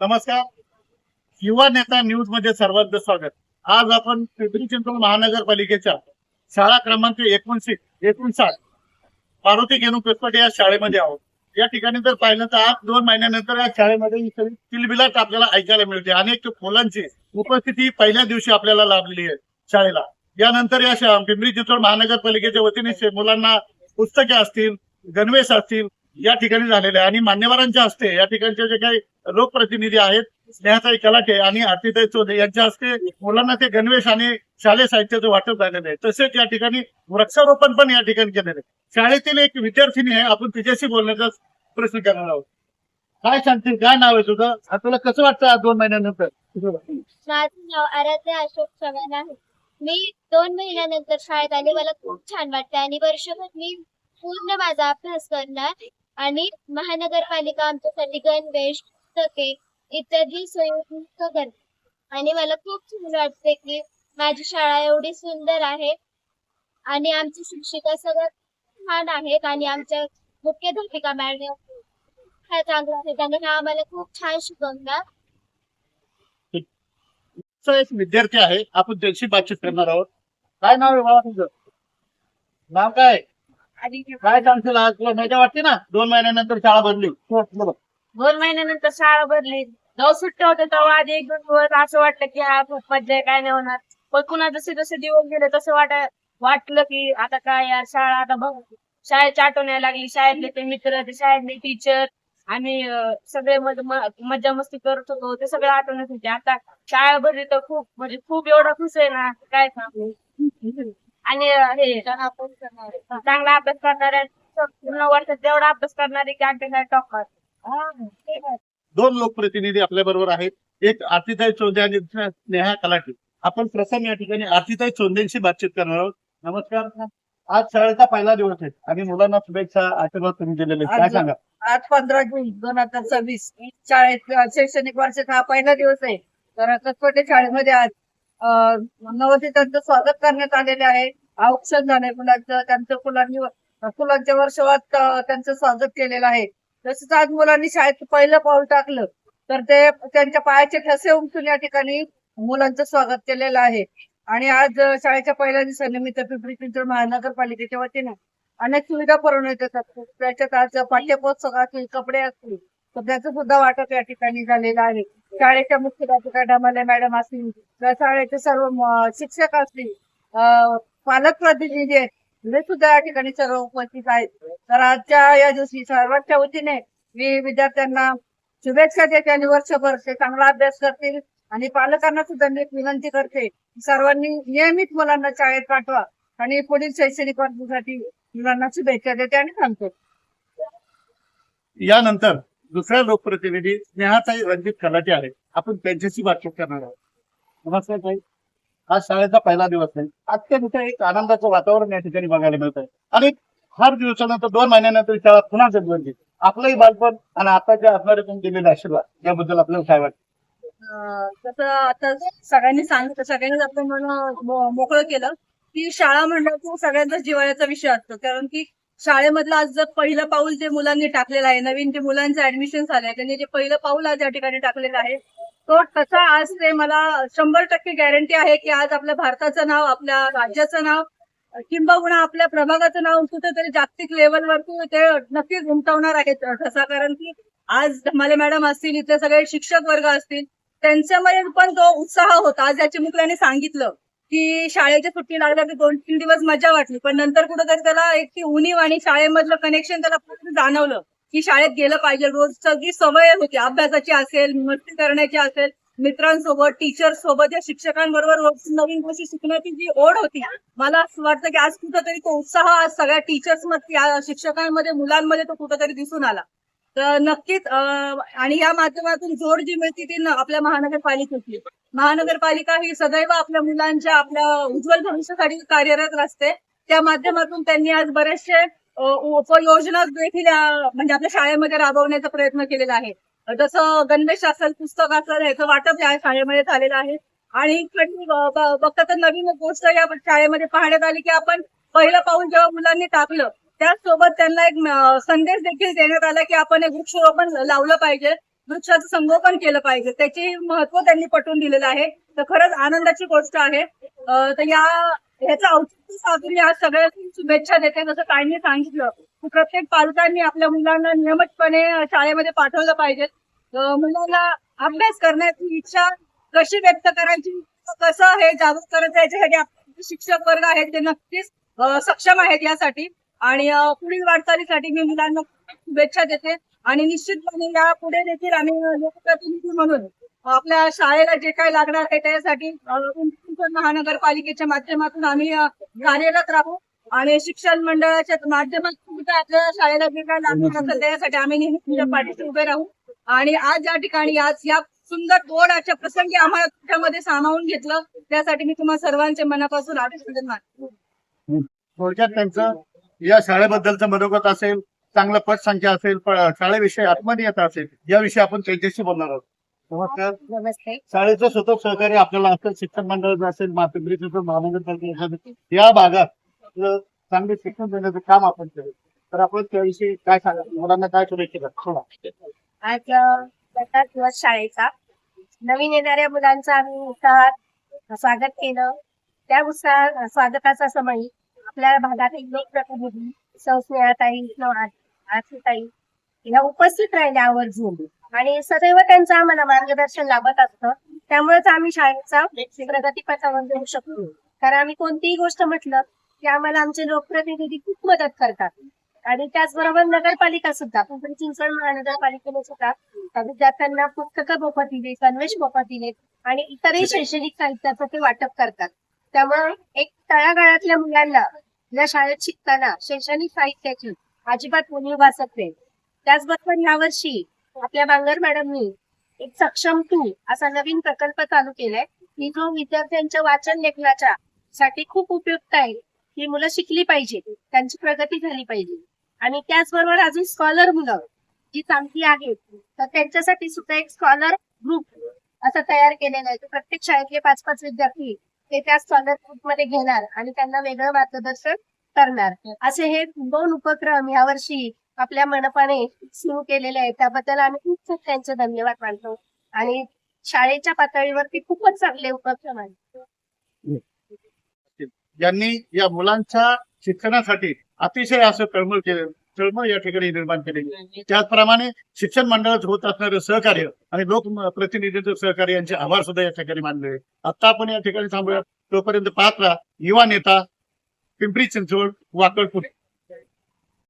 नमस्कार. युवा नेता न्यूज मध्ये सर्वांचं स्वागत. आज आपण पिंपरी चिंचवड महानगरपालिकेच्या शाळा क्रमांक 59 मारुती गेनू पेसपट या शाळेमध्ये आहोत. या ठिकाणी जर पाहिलं तर आज 2 महिन्यानंतर या शाळेमध्ये किलबिलाट आपल्याला ऐकायला मिळते. अनेक मुलांची उपस्थिती पहिल्या दिवशी आपल्याला लाभलेली आहे शाळेला. यानंतर या पिंपरी चिंचवड महानगरपालिकेच्या वतीने मुलांना पुस्तके असतील, गणवेश असतील या ठिकाणी झालेले आहे. आणि मान्यवरांच्या हस्ते या ठिकाणचे जे काही लोकप्रतिनिधी आहेत, स्नेहाताई कलाटे आणि आरतीताई चौधरी यांच्या हस्ते मुलांना ते गणवेश आणि शालेय साहित्याचं वाटप झालेलं आहे. तसेच या ठिकाणी वृक्षारोपण पण या ठिकाणी केलेलं आहे. शाळेतील एक विद्यार्थिनी आहे, आपण तिच्याशी बोलण्याचा प्रश्न करणार आहोत. काय सांगतील, काय नाव आहे तुझं? तुला कसं वाटतं आज 2 महिन्यानंतर? माझं नाव आराध्या अशोक चव्हाण आहे. मी 2 महिन्यानंतर शाळेत आले. मला खूप छान वाटते आणि वर्षभर मी पूर्ण माझा अभ्यास करणार आणि महानगरपालिका आमच्यासाठी गणवेश, पुस्तके इत्यादी सोयी उपयुक्त करते. आणि मला खूप छान वाटते की माझी शाळा एवढी सुंदर आहे आणि आमची शिक्षिका सगळ्यात छान आहेत आणि आमच्या मुख्याध्यापिका मॅडम चांगला आहे. त्यामुळे आम्हाला खूप छान शिकवणार. एक विद्यार्थी आहे, आपण त्यांची बातचीत करणार आहोत. काय नाव आहे बाबा तुझं? नाव काय? काय सांगशील, आज तुला मजा वाटते ना 2 महिन्यानंतर शाळा बदली? 2 महिन्यानंतर शाळा भरली. जेव्हा सुट्ट्या होत्या तेव्हा आधी 1-2 दिवस असं वाटलं की हा खूप मजा आहे, काय नाही होणार. पण पुन्हा जसे जसे दिवस गेले तसं वाटलं की आता काय यार, शाळा आता बघ, शाळेची आठवण यायला लागली. शाळेतले ते मित्र, ते शाळेतले टीचर, आम्ही सगळे मजा मस्ती करत होतो, ते सगळं आठवणच होते. आता शाळा भरली तर खूप म्हणजे खूप एवढा खुश आहे ना, काय सांगू. आणि हे चांगला अभ्यास करणाऱ्या, पूर्ण वर्षात जेवढा अभ्यास करणारे की आमच्या टॉपर. 2 लोकप्रतिनिधी आपल्या बरोबर आहेत. एक आरतीताई चौधरी आणि दुसरा स्नेहा कलाटे. आपण प्रथम या ठिकाणी आरतीताई चौधरींशी बातचीत करणार आहोत. नमस्कार. आज शाळेचा पहिला दिवस आहे आणि मुलांना शुभेच्छा, आशीर्वाद तुम्ही दिलेले, काय सांगा? आज 15 जून 2026 शाळेत शैक्षणिक वर्षाचा हा पहिला दिवस आहे. तर कसपटे शाळेमध्ये आज नवोदितांचं स्वागत करण्यात आलेले आहे. औक्षण झालंय मुलांचं, त्यांचं फुलांच्या वर्षावात त्यांचं स्वागत केलेलं आहे. तसंच आज मुलांनी शाळेत पहिलं पाऊल टाकलं तर ते त्यांच्या पायाचे ठसे उमटून या ठिकाणी मुलांचं स्वागत केलेलं आहे. आणि आज शाळेच्या पहिल्या दिवसानिमित्त पिंपरी चिंचवड महानगरपालिकेच्या वतीने अनेक सुविधा पुरवण्यात येतात. त्याच्यात आज पाठ्यपुस्तक असतील, कपडे असतील, तर त्याचं सुद्धा वाटप या ठिकाणी झालेलं आहे. शाळेच्या मुख्याध्यापिका डमाले मॅडम असतील, शाळेचे सर्व शिक्षक असतील, पालक प्रतिनिधी आहेत, हे सुद्धा या ठिकाणी सर्व उपस्थित आहेत. तर आजच्या या दिवशी सर्वांच्या वतीने मी विद्यार्थ्यांना शुभेच्छा देते आणि वर्षभर ते चांगला अभ्यास करतील. आणि पालकांना सुद्धा मी विनंती करते, सर्वांनी नियमित मुलांना शाळेत पाठवा आणि पुढील शैक्षणिक वर्षासाठी मुलांना शुभेच्छा देते आणि सांगते. यानंतर दुसऱ्या लोकप्रतिनिधी स्नेहाताई रणजित कलाटे आहेत. आपण त्यांच्याशी बातचीत करणार आहोत. नमस्कार ताई. आज शाळेचा पहिला दिवस आहे. आजच्या दिवशी एक आनंदाचं वातावरण या ठिकाणी बघायला मिळत आहे आणि फार दिवसानंतर 2 महिन्यानंतर शाळा पुन्हा जगवली. आपलंही बालपण आणि आताच्या असणारे तुम्ही दिलेले आशीर्वाद याबद्दल आपल्याला काय वाटतं? तसं आता सगळ्यांनी सांगितलं, सगळ्यांनीच आपलं मन मोकळं केलं की शाळा म्हणलं की सगळ्यांचाच जिव्हाळ्याचा विषय असतो. कारण की शाळेमधलं आज जर पहिलं पाऊल जे मुलांनी टाकलेलं आहे, नवीन जे मुलांचं ऍडमिशन झालंय, त्यांनी जे पहिलं पाऊल आज या ठिकाणी टाकलेलं आहे, तो तसा आज ते मला 100% गॅरंटी आहे की आज आपल्या भारताचं नाव, आपल्या राज्याचं नाव किंबहुना आपल्या प्रभागाचं नाव कुठेतरी जागतिक लेवलवरती ते नक्कीच उमटवणार आहेत तसा. कारण की आज धमाले मॅडम असतील, इथले सगळे शिक्षक वर्ग असतील, त्यांच्यामध्ये पण तो उत्साह होता. आज याच्या मुलांनी सांगितलं की शाळेची सुट्टी लागल्या की 2-3 दिवस मजा वाटली, पण नंतर कुठेतरी त्याला एक ती उणीव आणि शाळेमधलं कनेक्शन त्याला कुठेतरी जाणवलं की शाळेत गेलं पाहिजे. रोज सगळी सवय होती, अभ्यासाची असेल, मस्ती करण्याची असेल, मित्रांसोबत, टीचर सोबत, या शिक्षकांबरोबर रोज नवीन गोष्टी शिकण्याची जी ओढ होती, मला असं वाटतं की आज कुठेतरी तो उत्साह आज सगळ्या टीचर्स मध्ये, शिक्षकांमध्ये, मुलांमध्ये तो कुठेतरी दिसून आला. तर नक्कीच आणि या माध्यमातून जोड जी मिळते ती आपल्या महानगरपालिकेची. महानगरपालिका ही सदैव आपल्या मुलांच्या, आपल्या उज्ज्वल भविष्यासाठी कार्यरत असते. त्या माध्यमातून त्यांनी आज बरेचसे उपयोजना देखील म्हणजे आपल्या शाळेमध्ये राबवण्याचा प्रयत्न केलेला आहे. जसं गणवेश असेल, पुस्तक असेल, ह्याचं वाटप या शाळेमध्ये झालेलं आहे. आणि बघता तर नवीन गोष्ट या शाळेमध्ये पाहण्यात आली की आपण पहिलं पाऊल जेव्हा मुलांनी टाकलं त्याचसोबत त्यांना एक संदेश देखील देण्यात आला की आपण एक वृक्षारोपण लावलं पाहिजे, वृक्षाचं संगोपन केलं पाहिजे. त्याचे महत्व त्यांनी पटवून दिलेलं आहे. तर खरंच आनंदाची गोष्ट आहे. तर ह्याचं औचित्य साधून या सगळ्यांना शुभेच्छा देते. जसं ताईंनी सांगितलं की प्रत्येक पालकांनी आपल्या मुलांना नियमितपणे शाळेमध्ये पाठवलं पाहिजे. मुलांना अभ्यास करण्याची इच्छा कशी व्यक्त करायची, कसं हे जागरूक करायचं, याच्यासाठी आपले शिक्षक वर्ग आहेत ते नक्कीच सक्षम आहेत यासाठी. आणि पुढील वाटचालीसाठी मी मुलांना शुभेच्छा देते. आणि निश्चितपणे या पुढे देखील आम्ही लोकप्रतिनिधी म्हणून आपल्या शाळेला जे काही लागणार आहे त्यासाठी महानगरपालिकेच्या माध्यमातून आम्ही कार्यरत राहू. आणि शिक्षण मंडळाच्या माध्यमातून सुद्धा आपल्या शाळेला जे काही लागणार असेल त्यासाठी आम्ही नेहमी तुमच्या पाठीशी उभे राहू. आणि आज या ठिकाणी आज या सुंदर गोड अशा प्रसंगी आम्हाला तुमच्यामध्ये सामावून घेतलं त्यासाठी मी तुम्हाला सर्वांचे मनापासून अभिनंदन मानतो. थोडक्यात त्यांचं या शाळेबद्दलचं मनोगत असेल, चांगलं पटसंख्या असेल, शाळेविषयी आत्मनियता असेल, याविषयी आपण त्यांच्याशी बोलणार आहोत. नमस्कार. नमस्ते. शाळेचं स्वतः सहकार्य आपल्याला असेल, शिक्षण मंडळ असेल, पिंपरी चिंचवड महानगरपालिका असेल, या भागात चांगले शिक्षण देण्याचं काम आपण केलं. तर आपण त्याविषयी काय सांगा, मुलांना काय शुभेच्छा द्या? आज प्रसाद दिवस शाळेचा नवीन येणाऱ्या मुलांचं आम्ही उत्साहात स्वागत केलं. त्या स्वागताचा समय आपल्या भागात एक लोकप्रतिनिधी संस्नेहाताई आरतीताई या उपस्थित राहिल्या आवर्जून. आणि सदैव त्यांचं आम्हाला मार्गदर्शन लाभत असतं. त्यामुळेच आम्ही शाळेचा प्रगतीपथावर जाऊ शकतो. कारण आम्ही कोणतीही गोष्ट म्हटलं की आम्हाला आमचे लोकप्रतिनिधी खूप मदत करतात. आणि त्याचबरोबर नगरपालिका सुद्धा, पिंपरी चिंचवड महानगरपालिकेने सुद्धा विद्यार्थ्यांना पुस्तकं मोफत दिली, गणवेश मोफत दिले आणि इतरही शैक्षणिक साहित्याचं ते वाटप करतात. त्यामुळे एक तळागाळातल्या मुलांना या शाळेत शिकताना शैक्षणिक साहित्याची अजिबात उणीव भासत नाही. त्याचबरोबर यावर्षी आपल्या बांगर मॅडमनी एक सक्षम टू असा नवीन प्रकल्प चालू केलाय की जो विद्यार्थ्यांच्या वाचन लेखनाच्या साठी खूप उपयुक्त आहे. ही मुलं शिकली पाहिजे, त्यांची प्रगती झाली पाहिजे. आणि त्याचबरोबर अजून स्कॉलर मुलं जी चांगली आहेत तर त्यांच्यासाठी सुद्धा एक स्कॉलर ग्रुप असं तयार केलेलं आहे. प्रत्येक शाळेतले 5-5 विद्यार्थी ते त्या स्कॉलर ग्रुप मध्ये घेणार आणि त्यांना वेगळं मार्गदर्शन करणार. असे हे 2 उपक्रम यावर्षी आपल्या मनपाने सुरू केलेले आहेत. त्याबद्दल आम्ही खूप त्यांचे धन्यवाद मानतो. आणि शाळेच्या पातळीवरती खूपच चांगले उपक्रम आहेत. यांनी या मुलांच्या शिक्षणासाठी अतिशय असं तळमळ या ठिकाणी निर्माण केलेली. त्याचप्रमाणे शिक्षण मंडळात होत असणारं सहकार्य आणि लोकप्रतिनिधींचं सहकार्य यांचे आभार सुद्धा या ठिकाणी मानले. आता आपण या ठिकाणी थांबूया. तोपर्यंत पाहत राहा युवा नेता पिंपरी चिंचवड वाकड पुणे.